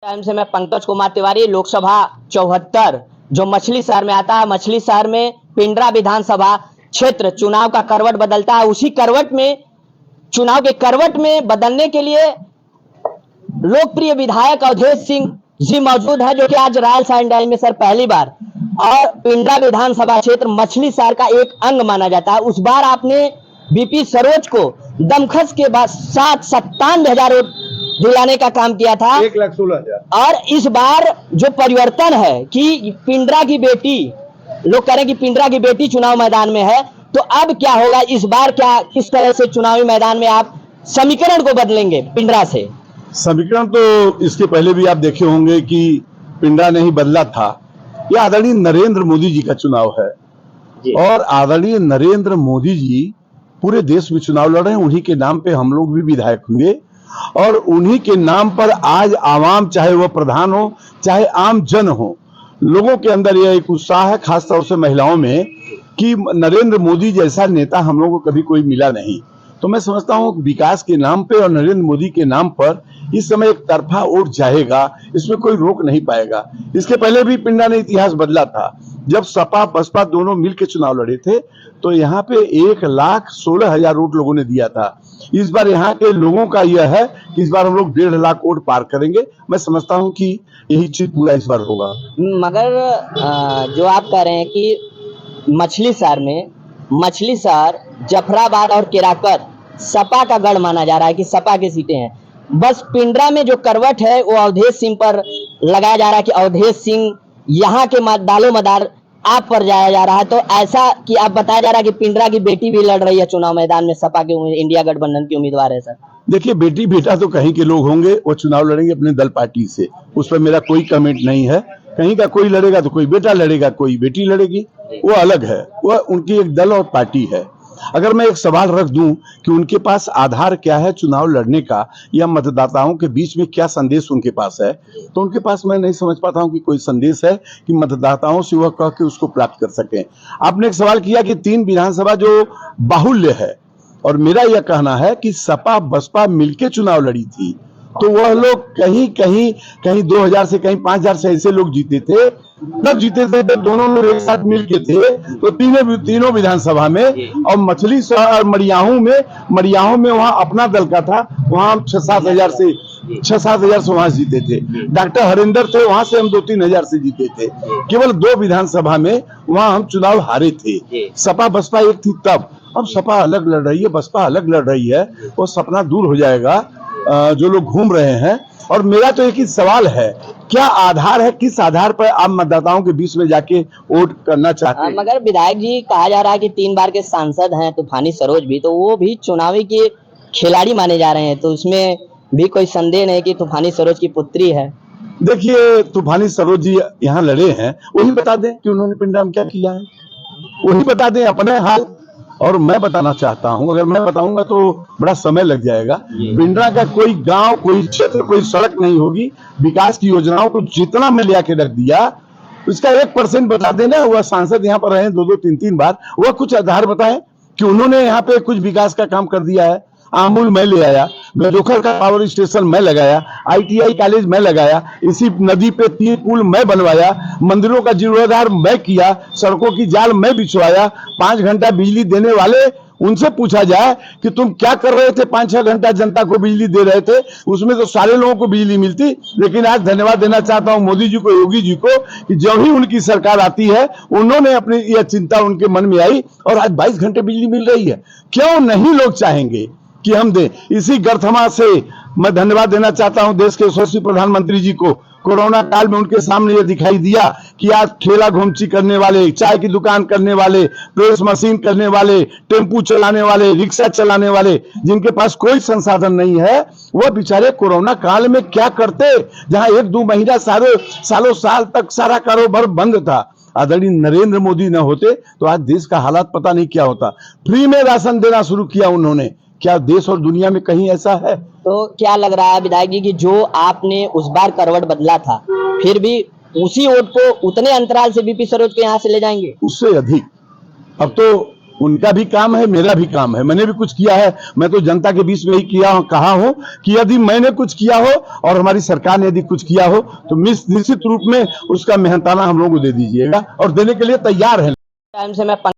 Time से मैं पंकज कुमार तिवारी, लोकसभा 74 जो मछली शहर में आता है। मछली शहर में पिंडरा विधानसभा क्षेत्र चुनाव का करवट बदलता है। उसी करवट में, चुनाव के करवट में बदलने के लिए लोकप्रिय विधायक अवधेश सिंह जी मौजूद है, जो कि आज रॉयल सैंडल में सर पहली बार, और पिंडरा विधानसभा क्षेत्र मछली शहर का एक अंग माना जाता है। उस बार आपने बीपी सरोज को दमखस के बाद 97,000 वोट दिलाने का काम किया था, 1,16,000। और इस बार जो परिवर्तन है कि पिंडरा की बेटी, लोग कह रहे हैं कि पिंडरा की बेटी चुनाव मैदान में है, तो अब क्या होगा इस बार? क्या किस तरह से चुनावी मैदान में आप समीकरण को बदलेंगे पिंडरा से? समीकरण तो इसके पहले भी आप देखे होंगे कि पिंडरा ने ही बदला था। यह आदरणीय नरेंद्र मोदी जी का चुनाव है और आदरणीय नरेंद्र मोदी जी पूरे देश में चुनाव लड़ रहे हैं। उन्हीं के नाम पे हम लोग भी विधायक हुए और उन्हीं के नाम पर आज आवाम, चाहे वह प्रधान हो चाहे आम जन हो, लोगों के अंदर यह एक उत्साह है, खासतौर से महिलाओं में, कि नरेंद्र मोदी जैसा नेता हम लोगों को कभी कोई मिला नहीं। तो मैं समझता हूं विकास के नाम पे और नरेंद्र मोदी के नाम पर इस समय एक तरफा वोट जाएगा, इसमें कोई रोक नहीं पाएगा। इसके पहले भी पिंडरा ने इतिहास बदला था। जब सपा बसपा दोनों मिलकर चुनाव लड़े थे तो यहाँ पे 1,16,000 वोट लोगों ने दिया था। इस बार यहाँ के लोगों का यह है कि इस बार हम लोग 1.5 लाख वोट पार करेंगे। मैं समझता हूँ कि यही चीज पूरा इस बार होगा। मगर जो आप कह रहे हैं कि मछली शहर जफराबाद और केराकर सपा का गढ़ माना जा रहा है कि सपा की सीटें हैं, बस पिंडरा में जो करवट है वो अवधेश सिंह पर लगाया जा रहा है कि अवधेश सिंह यहाँ के दालो मदार आप पर जाया जा रहा है। तो ऐसा कि आप बताया जा रहा है कि पिंडरा की बेटी भी लड़ रही है चुनाव मैदान में, सपा के इंडिया गठबंधन की उम्मीदवार है सर। देखिए, बेटी बेटा तो कहीं के लोग होंगे, वो चुनाव लड़ेंगे अपने दल पार्टी से, उस पर मेरा कोई कमेंट नहीं है। कहीं का कोई लड़ेगा तो कोई बेटा लड़ेगा, कोई बेटी लड़ेगी, वो अलग है, वो उनकी एक दल और पार्टी है। अगर मैं एक सवाल रख दूं कि उनके पास आधार क्या है चुनाव लड़ने का, या मतदाताओं के बीच में क्या संदेश उनके पास है, तो उनके पास मैं नहीं समझ पाता हूं कि कोई संदेश है कि मतदाताओं से वह कह के उसको प्राप्त कर सकें। आपने एक सवाल किया कि 3 विधानसभा जो बाहुल्य है, और मेरा यह कहना है कि सपा बसपा मिलके चुनाव लड़ी थी, तो वह लोग कहीं 2,000 से, कहीं 5,000 से ऐसे लोग जीते थे। तब जीते थे जब दोनों लोग एक साथ मिलके थे, तो तीनों विधानसभा में, और मछली शहर मरियाहू में वहां अपना दल का था, वहां हम 6-7 हजार से वहां जीते थे। डॉक्टर हरिंदर थे, वहां से हम 2-3 हजार से जीते थे। केवल 2 विधानसभा में वहां हम चुनाव हारे थे। सपा बसपा एक थी तब, अब सपा अलग लड़ रही है, बसपा अलग लड़ रही है, वो सपना दूर हो जाएगा जो लोग घूम रहे हैं। और मेरा तो एक ही सवाल है, क्या आधार है, किस आधार पर आप मतदाताओं के बीच में जाके वोट करना चाहते हैं? मगर विधायक जी, कहा जा रहा है कि 3 बार के सांसद हैं तूफानी सरोज भी, तो वो भी चुनावी के खिलाड़ी माने जा रहे हैं, तो इसमें भी कोई संदेह नहीं कि तूफानी सरोज की पुत्री है। देखिए, तूफानी सरोज जी यहाँ लड़े हैं, वही बता दें कि उन्होंने पिंडरा में क्या किया है, वही बता दें अपने हाल। और मैं बताना चाहता हूं, अगर मैं बताऊंगा तो बड़ा समय लग जाएगा। पिंडरा का कोई गांव, कोई क्षेत्र, कोई सड़क नहीं होगी। विकास की योजनाओं को जितना मैं लिया के रख दिया, उसका 1% बता देना। वह सांसद यहाँ पर रहे 2-2, 3-3 बार, वह कुछ आधार बताएं कि उन्होंने यहाँ पे कुछ विकास का काम कर दिया है। आमूल मैं ले आया, गजोखर का पावर स्टेशन मैं लगाया, ITI कॉलेज मैं लगाया, इसी नदी पे 3 पुल मैं बनवाया, मंदिरों का जीर्णोद्धार मैं किया, सड़कों की जाल मैं बिछवाया, 5 घंटा बिजली देने वाले, उनसे पूछा जाए कि तुम क्या कर रहे थे, 5-6 घंटा जनता को बिजली दे रहे थे, उसमें तो सारे लोगों को बिजली मिलती। लेकिन आज धन्यवाद देना चाहता हूं मोदी जी को, योगी जी को, कि जब ही उनकी सरकार आती है उन्होंने अपनी यह चिंता उनके मन में आई और आज 22 घंटे बिजली मिल रही है। क्यों नहीं लोग चाहेंगे कि हम दें? इसी गर्थमा से मैं धन्यवाद देना चाहता हूं देश के यशस्वी प्रधानमंत्री जी को। कोरोना काल में उनके सामने ये दिखाई दिया कि आज ठेला घुमची करने वाले, चाय की दुकान करने वाले, प्रेस मशीन करने वाले, टेम्पू चलाने वाले, रिक्शा चलाने वाले, जिनके पास कोई संसाधन नहीं है, वह बेचारे कोरोना काल में क्या करते, जहां 1-2 महीना सालों साल तक सारा कारोबार बंद था। आदरणीय नरेंद्र मोदी न होते तो आज देश का हालात पता नहीं क्या होता। फ्री में राशन देना शुरू किया उन्होंने, क्या देश और दुनिया में कहीं ऐसा है? तो क्या लग रहा है विधायक जी कि जो आपने उस बार करवट बदला था, फिर भी उसी वोट को उतने अंतराल से बीपी सरोज के यहाँ से ले जाएंगे? उससे अधिक। अब तो उनका भी काम है, मेरा भी काम है। मैंने भी कुछ किया है। मैं तो जनता के बीच में ही कहा हूं कि यदि मैंने कुछ किया हो और हमारी सरकार ने यदि कुछ किया हो तो निश्चित रूप में उसका मेहनताना हम लोगों को दे दीजिएगा और देने के लिए तैयार है। टाइम से मैं